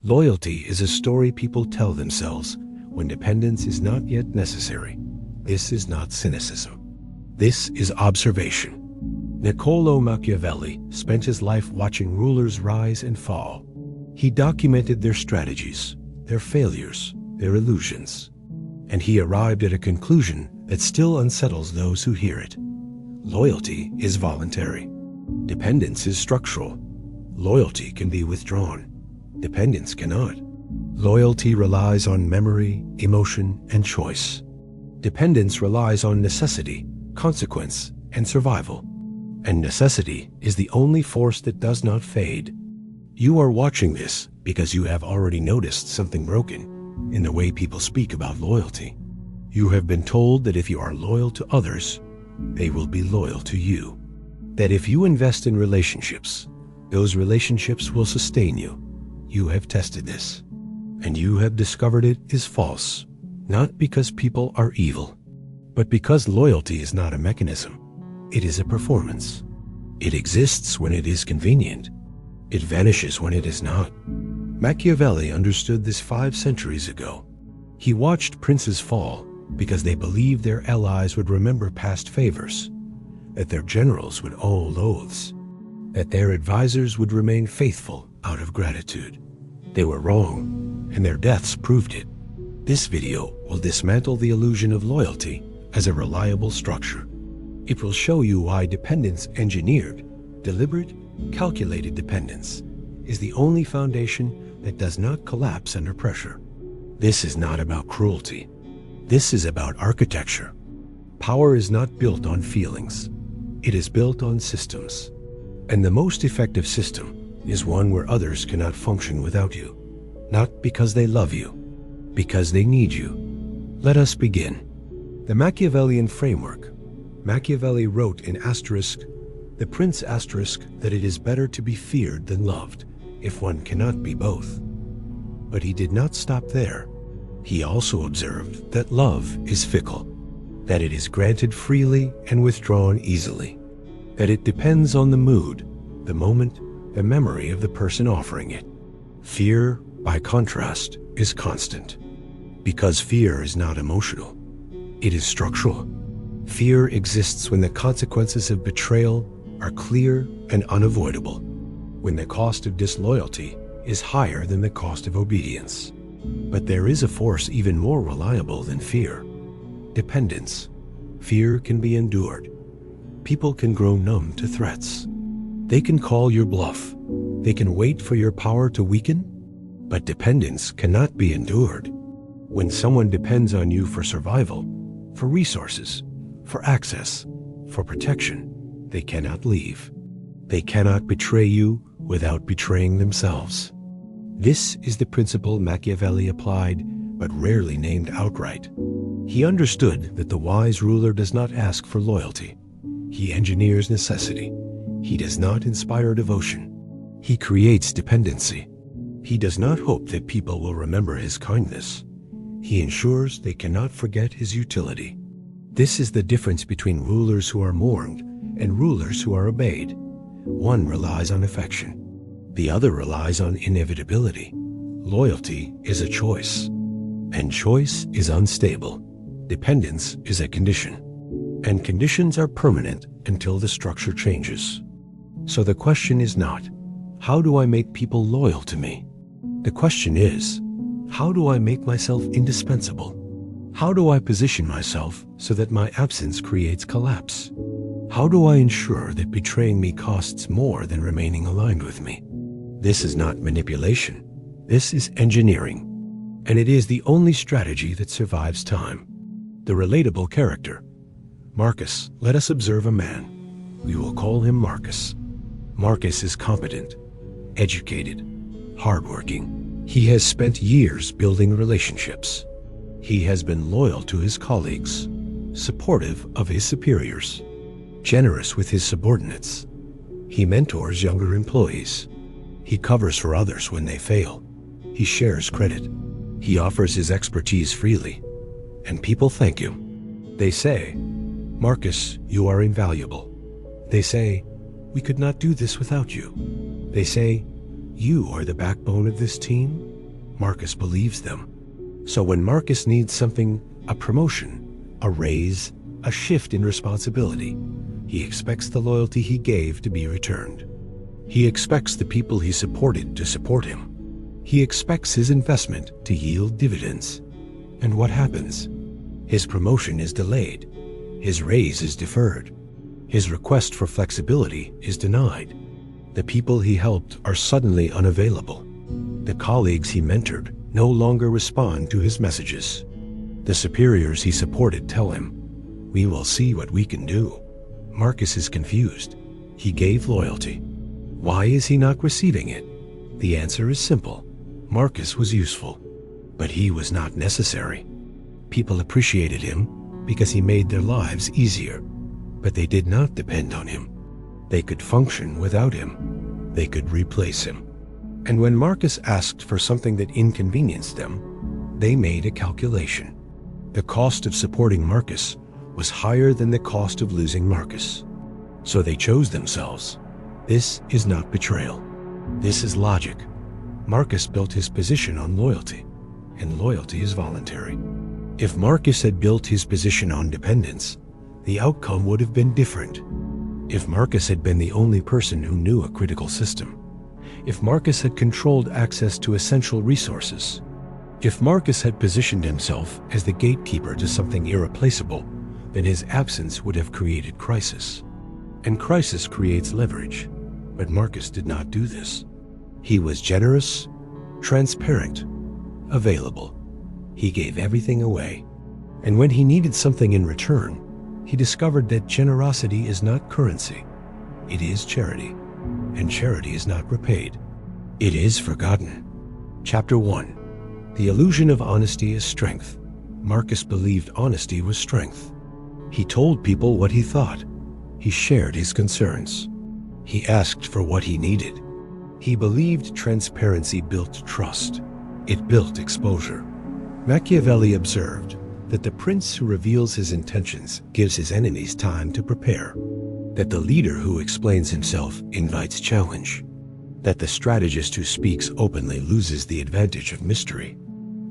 Loyalty is a story people tell themselves when dependence is not yet necessary. This is not cynicism. This is observation. Niccolò Machiavelli spent his life watching rulers rise and fall. He documented their strategies, their failures, their illusions. And he arrived at a conclusion that still unsettles those who hear it. Loyalty is voluntary. Dependence is structural. Loyalty can be withdrawn. Dependence cannot. Loyalty relies on memory, emotion, and choice. Dependence relies on necessity, consequence, and survival. And necessity is the only force that does not fade. You are watching this because you have already noticed something broken in the way people speak about loyalty. You have been told that if you are loyal to others, they will be loyal to you. That if you invest in relationships, those relationships will sustain you. You have tested this, and you have discovered it is false, not because people are evil, but because loyalty is not a mechanism. It is a performance. It exists when it is convenient. It vanishes when it is not. Machiavelli understood this 5 centuries ago. He watched princes fall because they believed their allies would remember past favors, that their generals would owe oaths, that their advisors would remain faithful out of gratitude. They were wrong, and their deaths proved it. This video will dismantle the illusion of loyalty as a reliable structure. It will show you why dependence engineered, deliberate, calculated dependence is the only foundation that does not collapse under pressure. This is not about cruelty. This is about architecture. Power is not built on feelings. It is built on systems. And the most effective system is one where others cannot function without you. Not because they love you, because they need you. Let us begin. The Machiavellian framework. Machiavelli wrote in asterisk, the prince asterisk, that it is better to be feared than loved, if one cannot be both. But he did not stop there. He also observed that love is fickle, that it is granted freely and withdrawn easily, that it depends on the mood, the moment, the memory of the person offering it. Fear, by contrast, is constant, because fear is not emotional. It is structural. Fear exists when the consequences of betrayal are clear and unavoidable, when the cost of disloyalty is higher than the cost of obedience. But there is a force even more reliable than fear: dependence. Fear can be endured. People can grow numb to threats. They can call your bluff. They can wait for your power to weaken. But dependence cannot be endured. When someone depends on you for survival, for resources, for access, for protection, they cannot leave. They cannot betray you without betraying themselves. This is the principle Machiavelli applied, but rarely named outright. He understood that the wise ruler does not ask for loyalty. He engineers necessity. He does not inspire devotion. He creates dependency. He does not hope that people will remember his kindness. He ensures they cannot forget his utility. This is the difference between rulers who are mourned and rulers who are obeyed. One relies on affection. The other relies on inevitability. Loyalty is a choice, and choice is unstable. Dependence is a condition, and conditions are permanent until the structure changes. So the question is not, how do I make people loyal to me? The question is, how do I make myself indispensable? How do I position myself so that my absence creates collapse? How do I ensure that betraying me costs more than remaining aligned with me? This is not manipulation. This is engineering. And it is the only strategy that survives time. The relatable character. Marcus, let us observe a man. We will call him Marcus. Marcus is competent, educated, hardworking. He has spent years building relationships. He has been loyal to his colleagues, supportive of his superiors, generous with his subordinates. He mentors younger employees. He covers for others when they fail. He shares credit. He offers his expertise freely. And people thank him. They say, Marcus, you are invaluable. They say, we could not do this without you. They say, you are the backbone of this team. Marcus believes them. So when Marcus needs something, a promotion, a raise, a shift in responsibility, he expects the loyalty he gave to be returned. He expects the people he supported to support him. He expects his investment to yield dividends. And what happens? His promotion is delayed. His raise is deferred. His request for flexibility is denied. The people he helped are suddenly unavailable. The colleagues he mentored no longer respond to his messages. The superiors he supported tell him, "We will see what we can do." Marcus is confused. He gave loyalty. Why is he not receiving it? The answer is simple. Marcus was useful, but he was not necessary. People appreciated him because he made their lives easier, but they did not depend on him. They could function without him. They could replace him. And when Marcus asked for something that inconvenienced them, they made a calculation. The cost of supporting Marcus was higher than the cost of losing Marcus. So they chose themselves. This is not betrayal. This is logic. Marcus built his position on loyalty, and loyalty is voluntary. If Marcus had built his position on dependence, the outcome would have been different. If Marcus had been the only person who knew a critical system, if Marcus had controlled access to essential resources, if Marcus had positioned himself as the gatekeeper to something irreplaceable, then his absence would have created crisis. And crisis creates leverage. But Marcus did not do this. He was generous, transparent, available. He gave everything away. And when he needed something in return, he discovered that generosity is not currency. It is charity. And charity is not repaid. It is forgotten. Chapter 1. The illusion of honesty is strength. Marcus believed honesty was strength. He told people what he thought. He shared his concerns. He asked for what he needed. He believed transparency built trust. It built exposure. Machiavelli observed that the prince who reveals his intentions gives his enemies time to prepare, that the leader who explains himself invites challenge, that the strategist who speaks openly loses the advantage of mystery.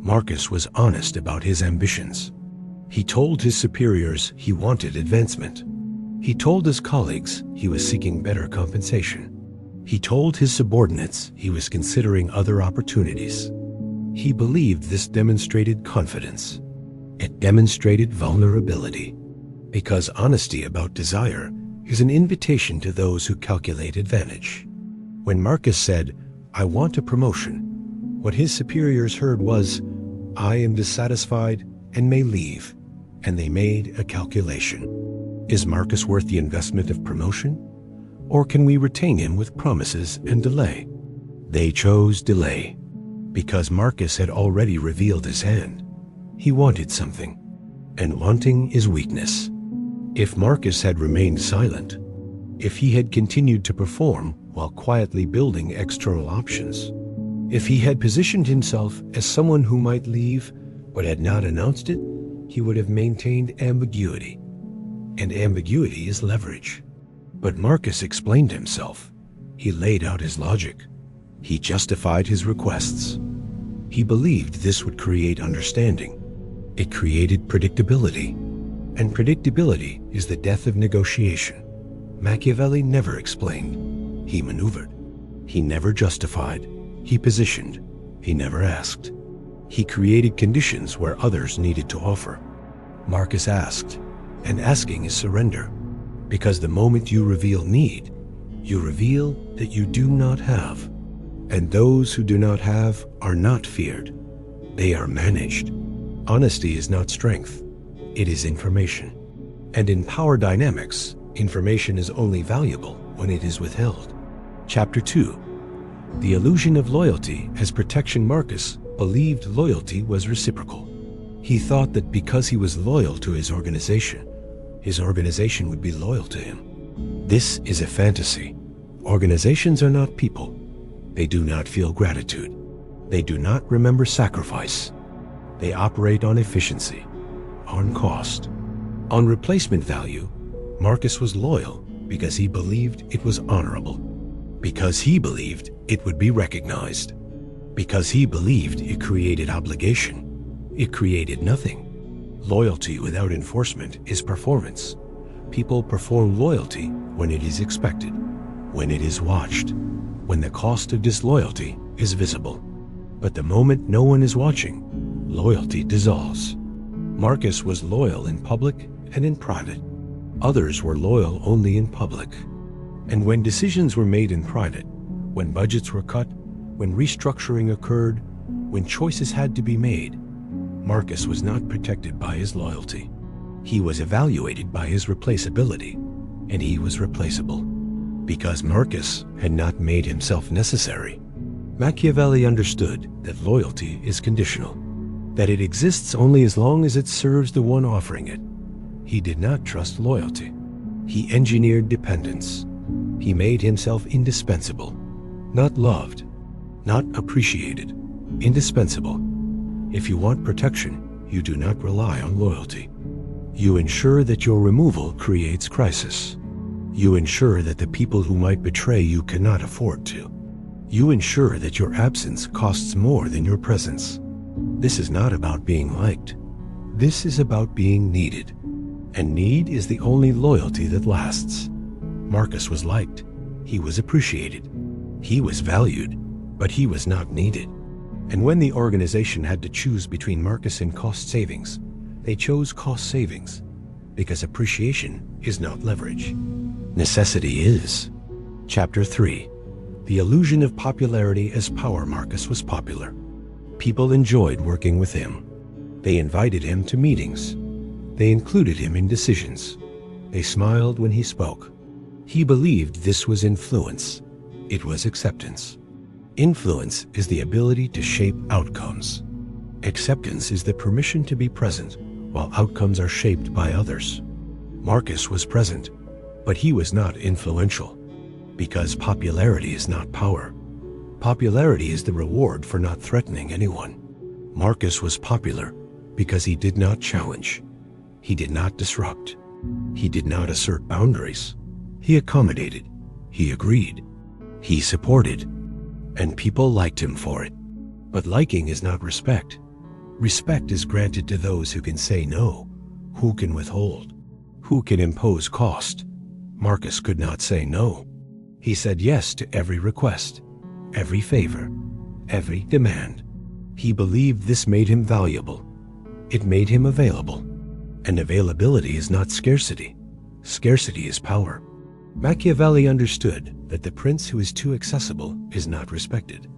Marcus was honest about his ambitions. He told his superiors he wanted advancement. He told his colleagues he was seeking better compensation. He told his subordinates he was considering other opportunities. He believed this demonstrated confidence. It demonstrated vulnerability, because honesty about desire is an invitation to those who calculate advantage. When Marcus said, "I want a promotion," what his superiors heard was, "I am dissatisfied and may leave," and they made a calculation. Is Marcus worth the investment of promotion? Or can we retain him with promises and delay? They chose delay, because Marcus had already revealed his hand. He wanted something, and wanting is weakness. If Marcus had remained silent, if he had continued to perform while quietly building external options, if he had positioned himself as someone who might leave but had not announced it, he would have maintained ambiguity. And ambiguity is leverage. But Marcus explained himself. He laid out his logic. He justified his requests. He believed this would create understanding. It created predictability. And predictability is the death of negotiation. Machiavelli never explained. He maneuvered. He never justified. He positioned. He never asked. He created conditions where others needed to offer. Marcus asked. And asking is surrender, because the moment you reveal need, you reveal that you do not have. And those who do not have are not feared. They are managed. Honesty is not strength. It is information. And in power dynamics, information is only valuable when it is withheld. Chapter 2. The illusion of loyalty as protection. Marcus believed loyalty was reciprocal. He thought that because he was loyal to his organization would be loyal to him. This is a fantasy. Organizations are not people. They do not feel gratitude. They do not remember sacrifice. They operate on efficiency, on cost, on replacement value. Marcus was loyal because he believed it was honorable, because he believed it would be recognized, Because he believed it created obligation. It created nothing. Loyalty without enforcement is performance. People perform loyalty when it is expected, when it is watched, when the cost of disloyalty is visible. But the moment no one is watching, loyalty dissolves. Marcus was loyal in public and in private. Others were loyal only in public. And when decisions were made in private, when budgets were cut, when restructuring occurred, when choices had to be made, Marcus was not protected by his loyalty. He was evaluated by his replaceability, and he was replaceable. Because Marcus had not made himself necessary, Machiavelli understood that loyalty is conditional, that it exists only as long as it serves the one offering it. He did not trust loyalty. He engineered dependence. He made himself indispensable, not loved, not appreciated, indispensable. If you want protection, you do not rely on loyalty. You ensure that your removal creates crisis. You ensure that the people who might betray you cannot afford to. You ensure that your absence costs more than your presence. This is not about being liked. This is about being needed. And need is the only loyalty that lasts. Marcus was liked. He was appreciated. He was valued, but he was not needed. And when the organization had to choose between Marcus and cost savings, they chose cost savings, because appreciation is not leverage. Necessity is. Chapter 3. The illusion of popularity as power. Marcus was popular. People enjoyed working with him. They invited him to meetings. They included him in decisions. They smiled when he spoke. He believed this was influence. It was acceptance. Influence is the ability to shape outcomes. Acceptance is the permission to be present while outcomes are shaped by others. Marcus was present, but he was not influential. Because popularity is not power. Popularity is the reward for not threatening anyone. Marcus was popular because he did not challenge. He did not disrupt. He did not assert boundaries. He accommodated. He agreed. He supported. And people liked him for it. But liking is not respect. Respect is granted to those who can say no, who can withhold, who can impose cost. Marcus could not say no. He said yes to every request, every favor, every demand. He believed this made him valuable. It made him available. And availability is not scarcity. Scarcity is power. Machiavelli understood that the prince who is too accessible is not respected,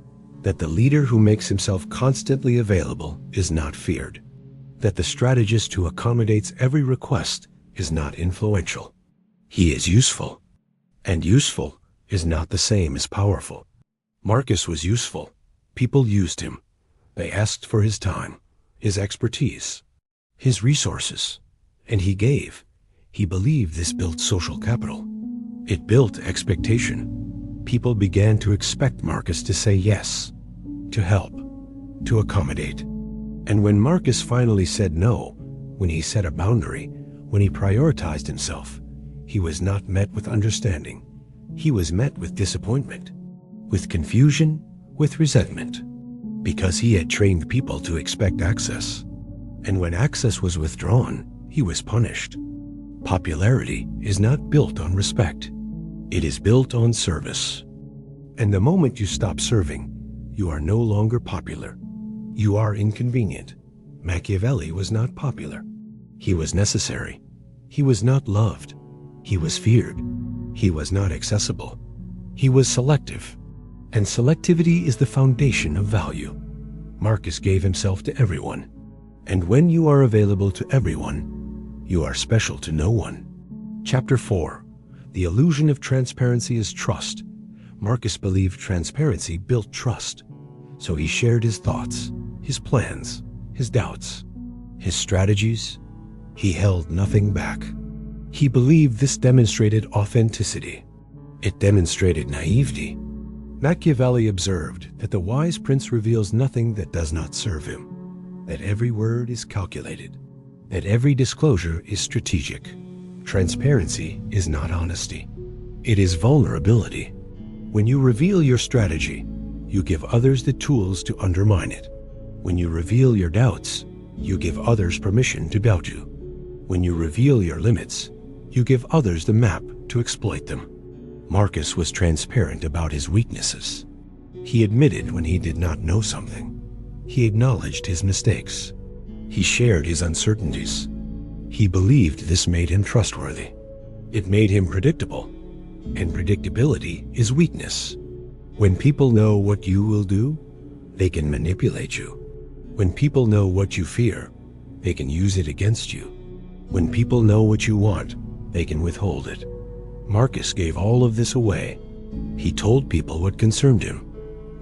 that the leader who makes himself constantly available is not feared, that the strategist who accommodates every request is not influential. He is useful, and useful is not the same as powerful. Marcus was useful. People used him. They asked for his time, his expertise, his resources, and he gave. He believed this built social capital. It built expectation. People began to expect Marcus to say yes, to help, to accommodate. And when Marcus finally said no, when he set a boundary, when he prioritized himself, he was not met with understanding. He was met with disappointment, with confusion, with resentment, because he had trained people to expect access. And when access was withdrawn, he was punished. Popularity is not built on respect. It is built on service. And the moment you stop serving, you are no longer popular. You are inconvenient. Machiavelli was not popular. He was necessary. He was not loved. He was feared. He was not accessible. He was selective. And selectivity is the foundation of value. Marcus gave himself to everyone. And when you are available to everyone, you are special to no one. Chapter 4. The illusion of transparency is trust. Marcus believed transparency built trust. So he shared his thoughts, his plans, his doubts, his strategies. He held nothing back. He believed this demonstrated authenticity. It demonstrated naivety. Machiavelli observed that the wise prince reveals nothing that does not serve him, that every word is calculated, that every disclosure is strategic. Transparency is not honesty. It is vulnerability. When you reveal your strategy, you give others the tools to undermine it. When you reveal your doubts, you give others permission to doubt you. When you reveal your limits, you give others the map to exploit them. Marcus was transparent about his weaknesses. He admitted when he did not know something. He acknowledged his mistakes. He shared his uncertainties. He believed this made him trustworthy. It made him predictable, and predictability is weakness. When people know what you will do, they can manipulate you. When people know what you fear, they can use it against you. When people know what you want, they can withhold it. Marcus gave all of this away. He told people what concerned him,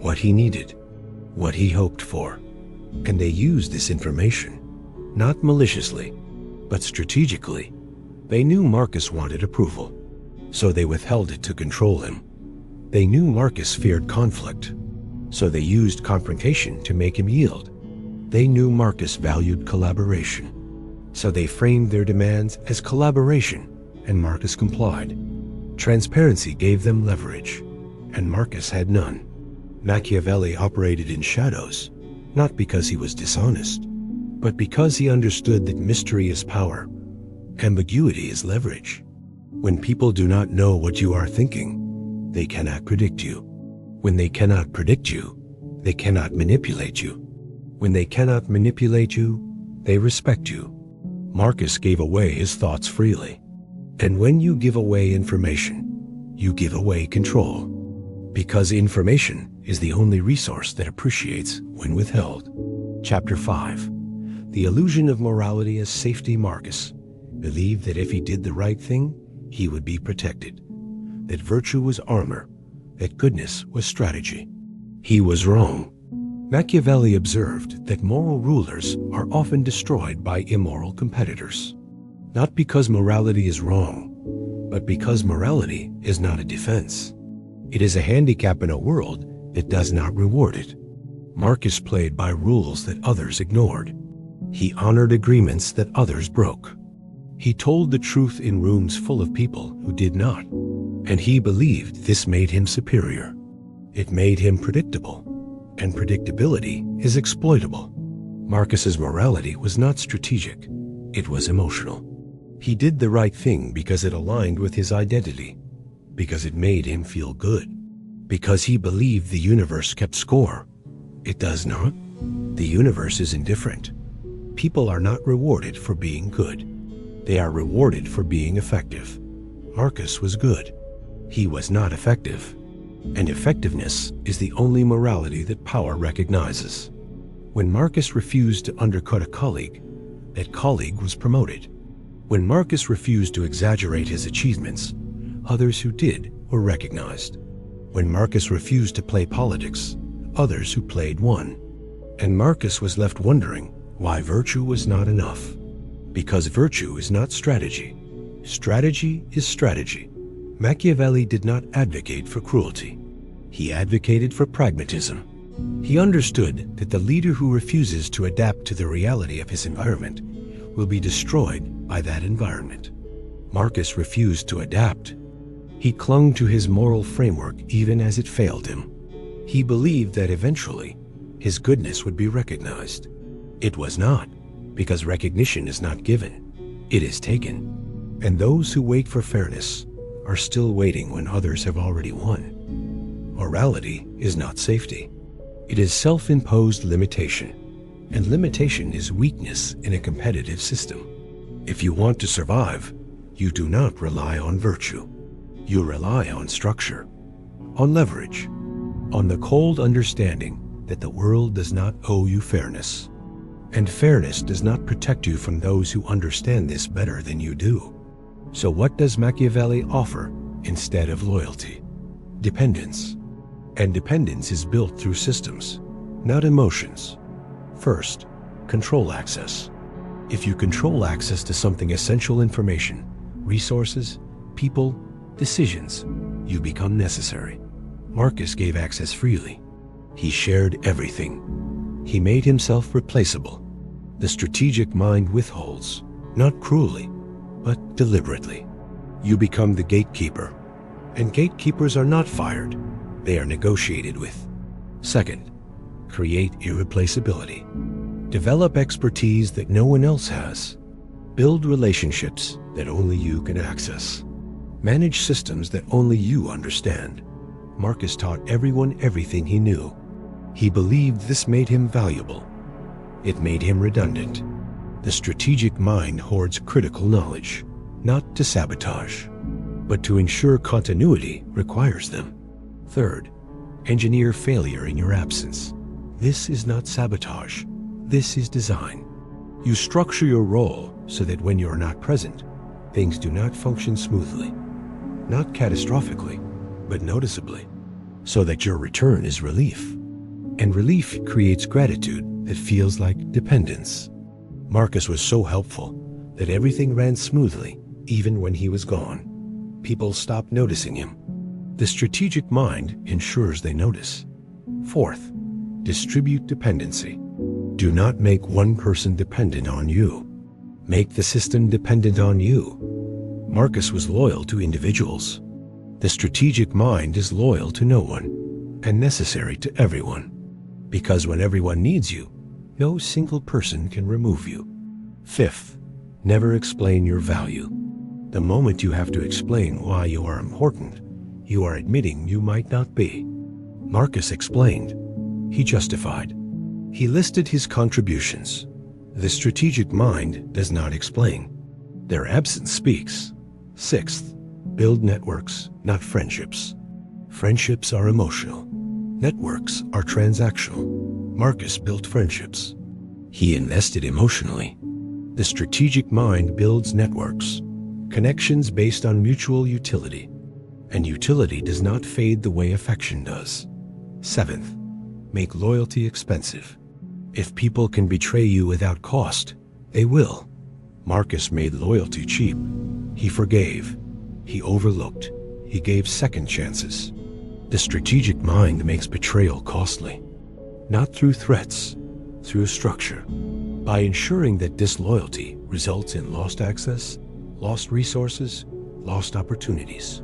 what he needed, what he hoped for. And they used this information, not maliciously, but strategically. They knew Marcus wanted approval, so they withheld it to control him. They knew Marcus feared conflict, so they used confrontation to make him yield. They knew Marcus valued collaboration, so they framed their demands as collaboration, and Marcus complied. Transparency gave them leverage, and Marcus had none. Machiavelli operated in shadows, not because he was dishonest, but because he understood that mystery is power, ambiguity is leverage. When people do not know what you are thinking, they cannot predict you. When they cannot predict you, they cannot manipulate you. When they cannot manipulate you, they respect you. Marcus gave away his thoughts freely. And when you give away information, you give away control. Because information is the only resource that appreciates when withheld. Chapter 5. The illusion of morality as safety. Marcus believed that if he did the right thing, he would be protected. That virtue was armor, that goodness was strategy. He was wrong. Machiavelli observed that moral rulers are often destroyed by immoral competitors. Not because morality is wrong, but because morality is not a defense. It is a handicap in a world that does not reward it. Marcus played by rules that others ignored. He honored agreements that others broke. He told the truth in rooms full of people who did not, and he believed this made him superior. It made him predictable, and predictability is exploitable. Marcus's morality was not strategic, it was emotional. He did the right thing because it aligned with his identity, because it made him feel good, because he believed the universe kept score. It does not. The universe is indifferent. People are not rewarded for being good. They are rewarded for being effective. Marcus was good. He was not effective. And effectiveness is the only morality that power recognizes. When Marcus refused to undercut a colleague, that colleague was promoted. When Marcus refused to exaggerate his achievements, others who did were recognized. When Marcus refused to play politics, others who played won. And Marcus was left wondering why virtue was not enough. Because virtue is not strategy. Strategy is strategy. Machiavelli did not advocate for cruelty. He advocated for pragmatism. He understood that the leader who refuses to adapt to the reality of his environment will be destroyed by that environment. Marcus refused to adapt. He clung to his moral framework even as it failed him. He believed that eventually his goodness would be recognized. It was not, because recognition is not given, it is taken. And those who wait for fairness are still waiting when others have already won. Morality is not safety. It is self-imposed limitation, and limitation is weakness in a competitive system. If you want to survive, you do not rely on virtue. You rely on structure, on leverage, on the cold understanding that the world does not owe you fairness. And fairness does not protect you from those who understand this better than you do. So what does Machiavelli offer instead of loyalty? Dependence. And dependence is built through systems, not emotions. First, control access. If you control access to something essential information, resources, people, decisions, you become necessary. Marcus gave access freely. He shared everything. He made himself replaceable. The strategic mind withholds, not cruelly, but deliberately. You become the gatekeeper. And gatekeepers are not fired. They are negotiated with. Second, create irreplaceability. Develop expertise that no one else has. Build relationships that only you can access. Manage systems that only you understand. Marcus taught everyone everything he knew. He believed this made him valuable. It made him redundant. The strategic mind hoards critical knowledge, not to sabotage, but to ensure continuity requires them. Third, engineer failure in your absence. This is not sabotage. This is design. You structure your role so that when you're not present, things do not function smoothly. Not catastrophically, but noticeably, so that your return is relief. And relief creates gratitude that feels like dependence. Marcus was so helpful that everything ran smoothly, even when he was gone. People stopped noticing him. The strategic mind ensures they notice. Fourth, distribute dependency. Do not make one person dependent on you. Make the system dependent on you. Marcus was loyal to individuals. The strategic mind is loyal to no one and necessary to everyone. Because when everyone needs you, no single person can remove you. Fifth, never explain your value. The moment you have to explain why you are important, you are admitting you might not be. Marcus explained. He justified. He listed his contributions. The strategic mind does not explain. Their absence speaks. Sixth, build networks, not friendships. Friendships are emotional. Networks are transactional. Marcus built friendships. He invested emotionally. The strategic mind builds networks, connections based on mutual utility. And utility does not fade the way affection does. Seventh, make loyalty expensive. If people can betray you without cost, they will. Marcus made loyalty cheap. He forgave. He overlooked. He gave second chances. The strategic mind makes betrayal costly. Not through threats, through structure. By ensuring that disloyalty results in lost access, lost resources, lost opportunities.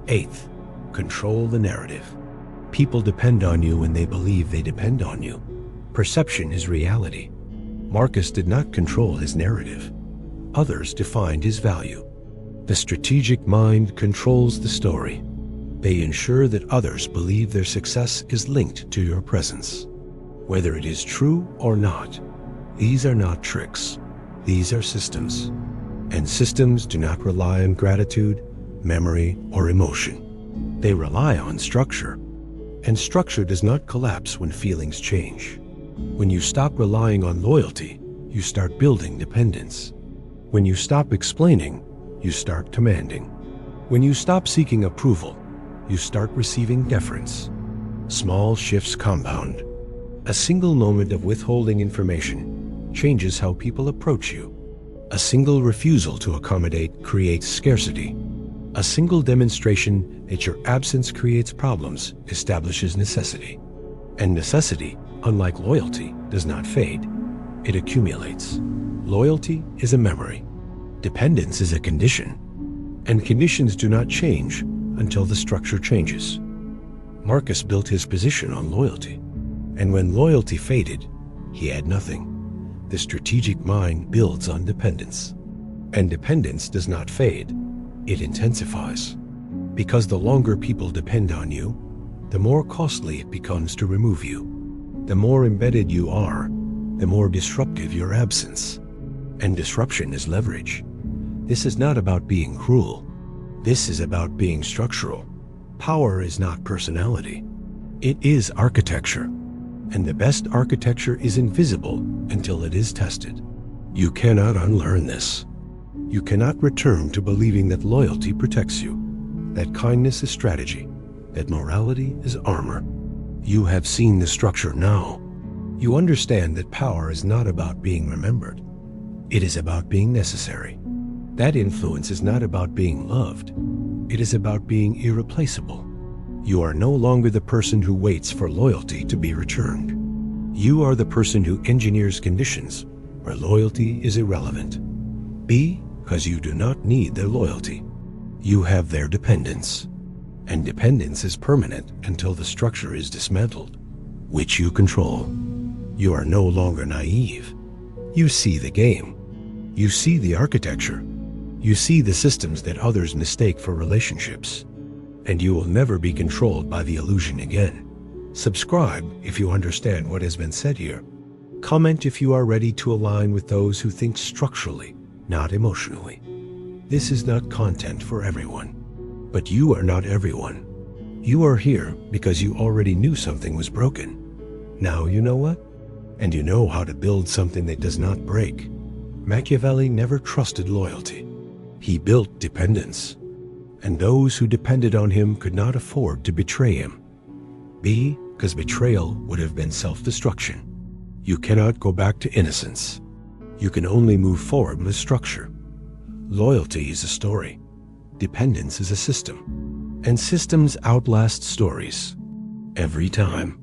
Eighth, control the narrative. People depend on you when they believe they depend on you. Perception is reality. Marcus did not control his narrative. Others defined his value. The strategic mind controls the story. They ensure that others believe their success is linked to your presence. Whether it is true or not, these are not tricks. These are systems. And systems do not rely on gratitude, memory, or emotion. They rely on structure. And structure does not collapse when feelings change. When you stop relying on loyalty, you start building dependence. When you stop explaining, you start commanding. When you stop seeking approval, you start receiving deference. Small shifts compound. A single moment of withholding information changes how people approach you. A single refusal to accommodate creates scarcity. A single demonstration that your absence creates problems establishes necessity. And necessity, unlike loyalty, does not fade. It accumulates. Loyalty is a memory. Dependence is a condition. And conditions do not change until the structure changes. Marcus built his position on loyalty. And when loyalty faded, he had nothing. The strategic mind builds on dependence. And dependence does not fade. It intensifies. Because the longer people depend on you, the more costly it becomes to remove you. The more embedded you are, the more disruptive your absence. And disruption is leverage. This is not about being cruel. This is about being structural. Power is not personality. It is architecture. And the best architecture is invisible until it is tested. You cannot unlearn this. You cannot return to believing that loyalty protects you, that kindness is strategy, that morality is armor. You have seen the structure now. You understand that power is not about being remembered. It is about being necessary. That influence is not about being loved. It is about being irreplaceable. You are no longer the person who waits for loyalty to be returned. You are the person who engineers conditions where loyalty is irrelevant. Be because you do not need their loyalty. You have their dependence. And dependence is permanent until the structure is dismantled. which you control. You are no longer naive. You see the game. You see the architecture. You see the systems that others mistake for relationships. And you will never be controlled by the illusion again. Subscribe if you understand what has been said here. Comment if you are ready to align with those who think structurally, not emotionally. This is not content for everyone. But you are not everyone. You are here because you already knew something was broken. Now you know what? And you know how to build something that does not break. Machiavelli never trusted loyalty. He built dependence. And those who depended on him could not afford to betray him. Because betrayal would have been self-destruction. You cannot go back to innocence. You can only move forward with structure. Loyalty is a story. Dependence is a system. And systems outlast stories. Every time.